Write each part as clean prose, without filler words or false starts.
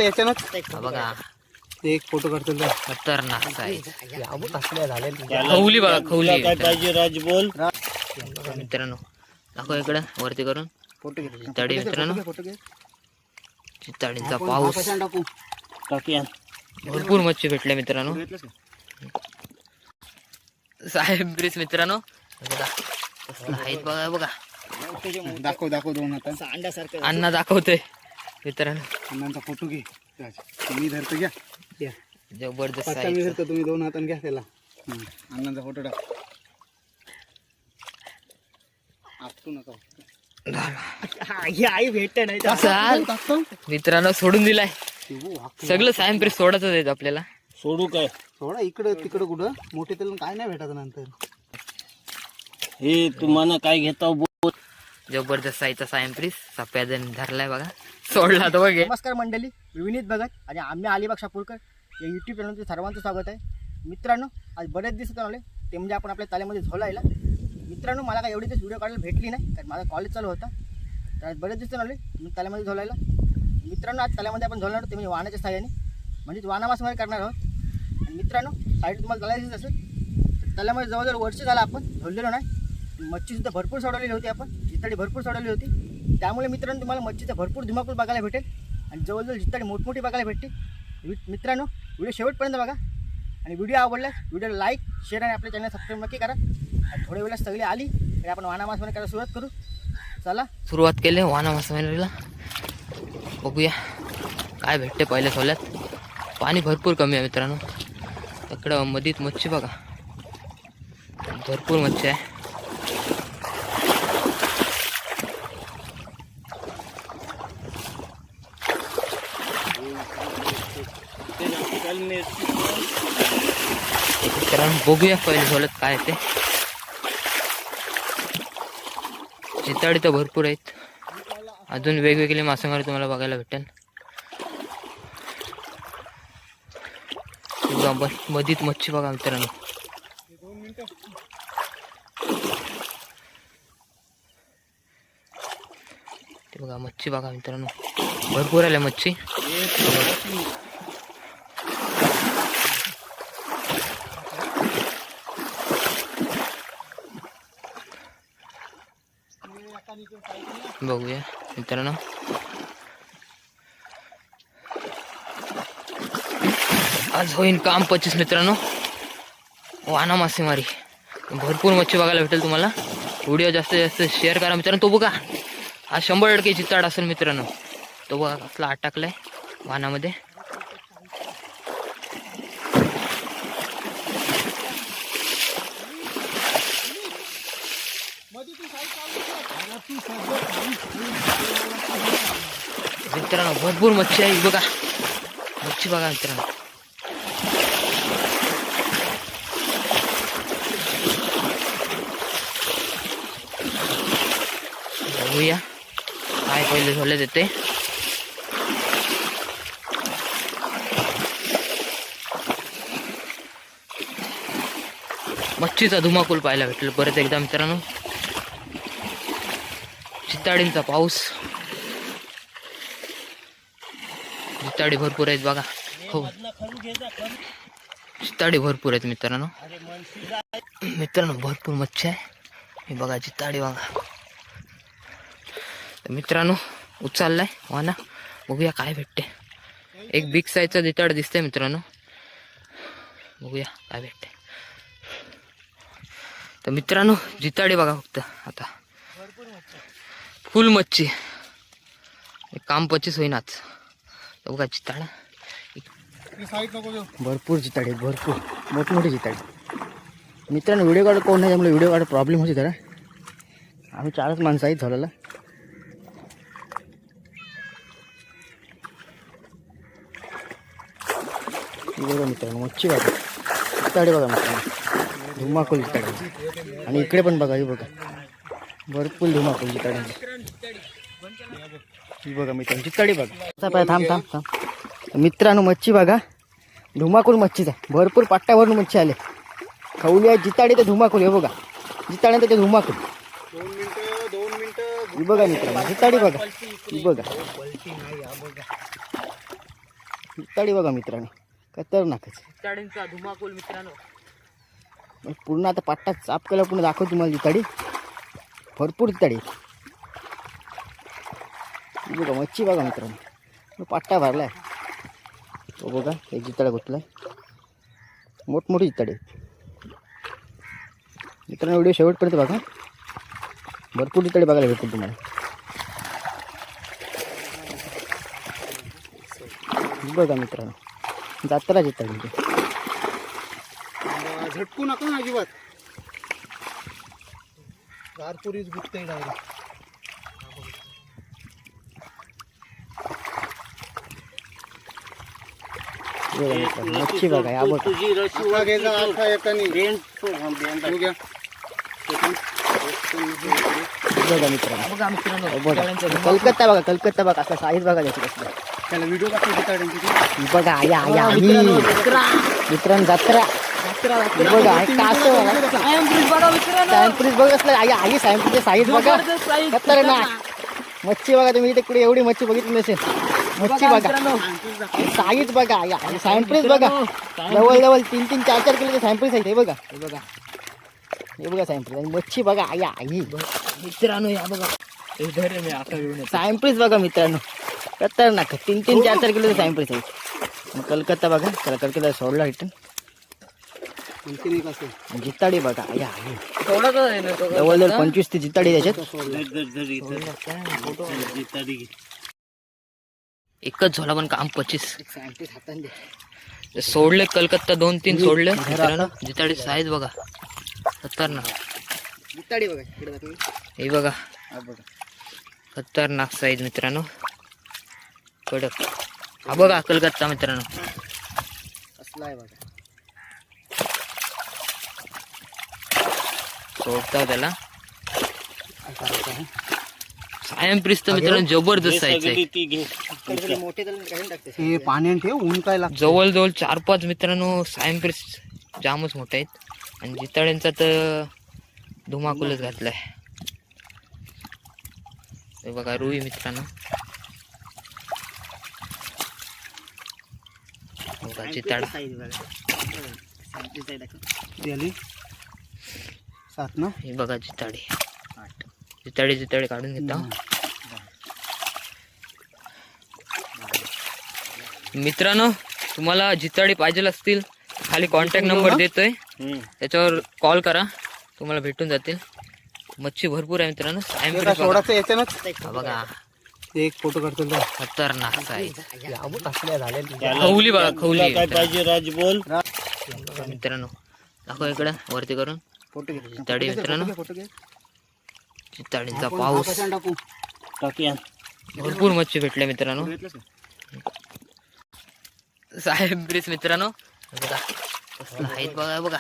याच्यानंच हा बघा एक फोटो काढतो खतरनाक साईज. झाले खवली बघा खवली. काय पाहिजे राज बोल. बघा मित्रांनो दाखव इकडं वरती करून. फोटो घे तडी मित्रांनो फोटो घे चिताडींचा पाऊस. टाकू टाकी आण. भरपूर मच्छी भेटल्या मित्रांनो. साहेब ब्रिज मित्रांनो बघा कसला आहेत बघा बघा. दाखव दाखव दोन हातात अंड्यासारखं अण्णा दाखवतोय मित्रांनो. अण्णांचा फोटो घे मी धरतो घ्या जबरदस्त मी साईज. धरतो तुम्ही दोन हाताने घ्या त्याला अण्णांचा फोटो टाक आपटू नका आई भेटत नाही चाल मित्रांनो सोडून दिलाय सगळं सायम ब्रिज सोडतच आहेत आपल्याला. सोडू काय थोडा इकडं तिकडं कुठं मोठे त्याला काय नाही भेटत नंतर. हे तुम्हाला काय घेता बोल. जबरदस्त साईजचा सायम ब्रिज सप्याजन धरलाय बघा. सोडला तो बघे. नमस्कार मंडळी, मी विनीत भगत आणि आम्ही अलिबाग शापूरकर या यूट्यूब चॅनलमध्ये सर्वांचं स्वागत आहे. मित्रांनो आज बरेच दिवस आले ते म्हणजे आपण आपल्या ताल्यामध्ये झोलायला. मित्रांनो मला काय एवढी व्हिडिओ काढायला भेटली नाही कारण माझा कॉलेज चालू होता. तर आज बरेच दिवस आले मी ताल्यामध्ये झोलायला. मित्रांनो आज ताल्यामध्ये आपण झोलणार ते म्हणजे वाहनाच्या सहाय्याने म्हणजेच वाहना मासेमारी करणार आहोत. आणि मित्रांनो साईड तुम्हाला तला दिसत असेल तर तल्यामध्ये जवळजवळ वर्ष झालं आपण झोललेलो नाही. मच्छीसुद्धा भरपूर सोडवलेली होती आपण. जिताडी भरपूर सोडवली होती. त्यामुळे मित्रांनो तुम्हाला मच्छीचा भरपूर धुमाकूळ बघायला भेटेल आणि जवळजवळ जिताडी मोठमोठी बघायला भेटते. मित्रांनो व्हिडिओ शेवटपर्यंत बघा आणि व्हिडिओ आवडल्यास व्हिडिओला लाईक शेअर आणि आपल्या चॅनल सबस्क्राईब नक्की करा. आणि थोड्या वेळेला सगळी आली तरी आपण वाहना मासेमारी करायला सुरुवात करू. चला सुरुवात केली वाहना मासेमारीला. बघूया काय भेटते पहिल्या सोल्यात. पाणी भरपूर कमी आहे मित्रांनो. इकडं मधीत मच्छी बघा भरपूर मच्छी आहे. मित्रांनो बघूया पहिले सोल्यात काय ते. चिताडी तर भरपूर आहेत. अजून वेगवेगळे मासेमारी तुम्हाला बघायला भेटेल. मधीत मच्छी बघा मित्रांनो. ते बघा मच्छी बघा मित्रांनो भरपूर आल्या मच्छी. बघूया मित्रांनो आज होईन काम 25 मित्रांनो वाहना मासेमारी. भरपूर मच्छी बघायला भेटेल तुम्हाला. व्हिडिओ जास्तीत जास्त शेअर करा मित्रांनो. तो बघा हा 100% चिताड असेल मित्रांनो. तो बघा कसला अटकलाय वाहनामध्ये. मित्रांनो भरपूर मच्छी आहे बघा. मच्छी बघा मित्रांनो. बघूया काय पहिले झाले येते. मच्छीचा धुमाकूळ पाहायला भेटेल परत एकदा मित्रांनो. चिताडींचा पाऊस. चिताडी भरपूर आहेत बघा. हो चिताडी भरपूर आहेत मित्रांनो. मित्रांनो भरपूर मच्छी आहे. हे बघा चिताडी बघा. तर मित्रांनो उचललाय वाहना. बघूया काय भेटते. एक बिग साईजचा जिताड दिसतंय मित्रांनो. बघूया काय भेटते. तर मित्रांनो जिताडी बघा फक्त आता फुल मच्छी. काम 25 होईन आज. बघा चिताडा भरपूर जिताडी भरपूर मोठमोठी जिताडी. मित्रांनो व्हिडिओ काढ कोण नाही त्यामुळे व्हिडिओ काढ प्रॉब्लेम होते जरा. आम्ही 4च माणसं आहेत झालेला. बघा मित्रांनो मच्छी बघा जिताडी बघा मित्रांनो. धुमाकूळ जिताडी. आणि इकडे पण बघा ही बघा भरपूर धुमाकूळ जिताडी. ही बघा मित्रांनो जिताडी बघा. थांब थांब थांब मित्रांनो मच्छी बघा. धुमाकूळ मच्छीचा भरपूर पाट्ट्या भरून मच्छी आले. खवली आहे जिताडी तर धुमाकूळ. हे बघा जिताडी तर ते धुमाकूळ. 2 मिनिटं ही बघा मित्रांनो जिताडी बघा. ही बघा जिताडी बघा मित्रांनो, खतरनाकच. जिताडींचा धुमाकूल मित्रांनो. पूर्ण आता पाट्टा साफ केला, पूर्ण दाखव तुम्हाला जिताडी. भरपूर जिताडी बघा. मच्छी बघा मित्रांनो, पाट्टा भरलाय. तो बघा एक जिताडा गुतलाय, मोठमोठी जिताडी मित्रांनो. व्हिडिओ शेवटपर्यंत बघा, भरपूर जिताडी बघायला भेटतील तुम्हाला. बघा मित्रांनो, जात्रा जिताडी. झटकू नका ना अजिबात, गारपुरीच गुप्ते डायरेक्ट. बघा मित्रांनो, मच्छी बघा. या बघा तुझी रशी आता घ्यायचा आता एकाने बेंड सोड, हा, बेंड तू घ्या. बघा मित्रांनो. बघा मित्रांनो, बघा जिताड्यांचा धुमाकूल. कलकत्ता बघा, कलकत्ता बघा. असं साईज बघा त्याची कसली. त्याला व्हिडिओ टाकतो जिताड्यांची. बघा आया आया आई मित्रांनो, जत्रा बघा. आहे कासव बघा. सायंप्रिस बघा मित्रांनो. सायंप्रिस बघा कसलं. आई आई सायंप्रिसचे साईज बघा, जबरदस्त size. खतरनाक. मच्छी बघा, तुम्ही इथे कुठे एवढी मच्छी बघितली नसेल. मच्छी बघा, साईज बघा. आई आई सायंप्रिस बघा. जवळ जवळ 3-3, 4-4 किलोचे सायंप्रिस आहे. हे बघा, हे बघा हे बघा सायंप्रिस. आणि मच्छी बघा. आई आई मित्रांनो, या बघा. हे धर मी आता घेऊन येतो. सायंप्रिस बघा मित्रांनो, खतरनाक. 3-3, 4-4 किलोचे सायंप्रिस आहे. कलकत्ता बघा, त्याला कलकत्ता सोडला रिटर्न. आणखीन एक असेल जिताडी बघा. आई आई थोडाच आहे ना तो. जवळजवळ 25 ते जिताडी त्याच्यात. जिताडी घे. एकच झाला पण काम 25. सायंप्रिस हाताने दे. सोडले कलकत्ता 2-3 सोडले मित्रांनो. जिताडी साईज बघा, खतरनाक. जिताडी बघा इकडे दाखव. हे बघा, हा बघा. खतरनाक साईज मित्रांनो, कडक. हा बघा कलकत्ता मित्रांनो. कसला आहे बघा. सोडता त्याला. सायंप्रिस तर मित्रांनो जबरदस्त साईज आहे. सगळी ती घे. इकडे मोठे त्याला काढून टाकते. हे पाण्यात ठेव, ऊन काय लागतं. जवळजवळ 4-5 मित्रांनो सायंप्रिस जामच मोठे आहेत. आणि जिताड्यांचा तर धुमाकूलच घातलाय. हे बघा रुई मित्रांनो. बघा जिताडा. साईज बघा. सायंप्रिस आहे दाखव. किती आली? 7 ना. हे बघा जिताडी. जिताडी काढून घेता मित्रांनो. तुम्हाला जिताडी पाहिजे असतील खाली कॉन्टॅक्ट नंबर देतोय, त्याच्यावर कॉल करा, तुम्हाला भेटून जातील. मच्छी भरपूर आहे मित्रांनो. सायंप्रिस बघा. सोडाचं याच्यानंच हा बघा, एक फोटो काढतो तो. खतरनाक साईज. कसल्या झाल्या. खवली बघा, खवली काय पाहिजे राज बोल. मित्रांनो. दाखव इकडं वरती करून. फोटो घे. जिताडी मित्रांनो. फोटो घे. जिताडींचा पाऊस. कशाने टाकू? टाकी आण. भरपूर मच्छी भेटल्या मित्रांनो. सायंप्रिस मित्रांनो. बघा कसलं आहेत बघा. बघा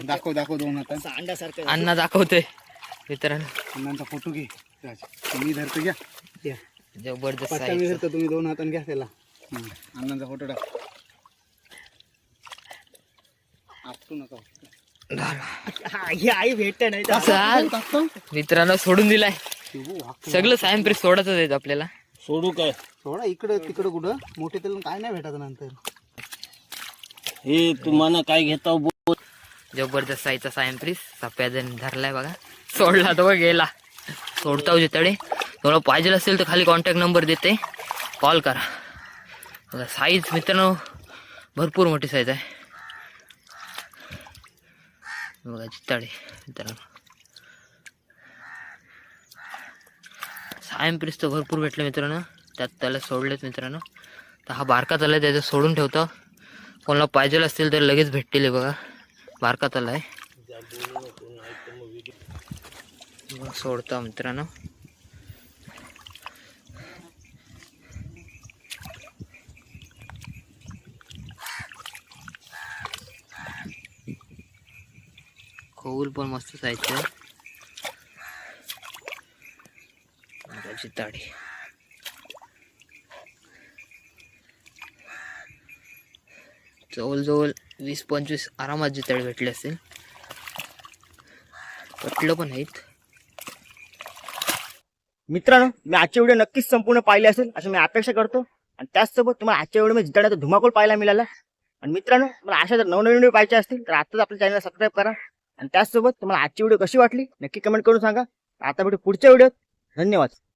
दाखव दोन हातात. अंड्यासारखं अण्णा दाखवतोय मित्रांनो. अण्णांचा फोटो घे. मी धरतो, घ्या. घ्या. जबरदस्त पट्टा मी साईज. धरतो, तुम्ही 2 हाताने घ्या त्याला. अण्णांचा फोटो टाक. आपटू नका. आई भेटत नाही. मित्रांनो सोडून दिलाय सगळं. सायंप्रिस सोडायचं आहे आपल्याला. सोडू काय? सोडा इकडं तिकडं कुठं. मोठे त्याला काय नाही भेटत नंतर. हे तुम्हाला काय घेता बोल. जबरदस्त साईजचा सायंप्रिस सप्याजन धरलाय बघा. सोडला तो गेला. सोडता हो जिताडे. तुम्हाला पाहिजे असेल तर खाली कॉन्टॅक्ट नंबर देते, कॉल करा. बघा साईज मित्रांनो भरपूर मोठी साईज आहे. बघा जिताडे मित्रांनो. सायंप्रिस तर भरपूर भेटले मित्रांनो. त्यात त्याला सोडलेत मित्रांनो. तर हा बारका चालला आहे, त्याचं सोडून ठेवतो. कोणाला पाहिजे असतील तर लगेच भेटतील. हे बघा बारका चालला आहे. सोडता मित्रांनो. खवूल पण मस्त साईजचं आहे. जिताडी. जवळजवळ 20-25 आरामात जिताडी भेटले असतील. कटलं पण आहेत. मित्रांनो, मी आजचे व्हिडिओ नक्कीच संपूर्ण पाहिले असेल असं मी अपेक्षा करतो. आणि त्याचसोबत तुम्हाला आजच्या व्हिडिओमध्ये जिताड्याचा धुमाकूळ पाहायला मिळाला. आणि मित्रांनो मला अशा जर नवनवीन व्हिडिओ पाहिजे असतील तर आताच आपल्या चॅनलला सबस्क्राईब करा. आणि त्याचसोबत तुम्हाला आजची व्हिडिओ कशी वाटली नक्की कमेंट करून सांगा. आता भेटू पुढच्या व्हिडिओत. धन्यवाद.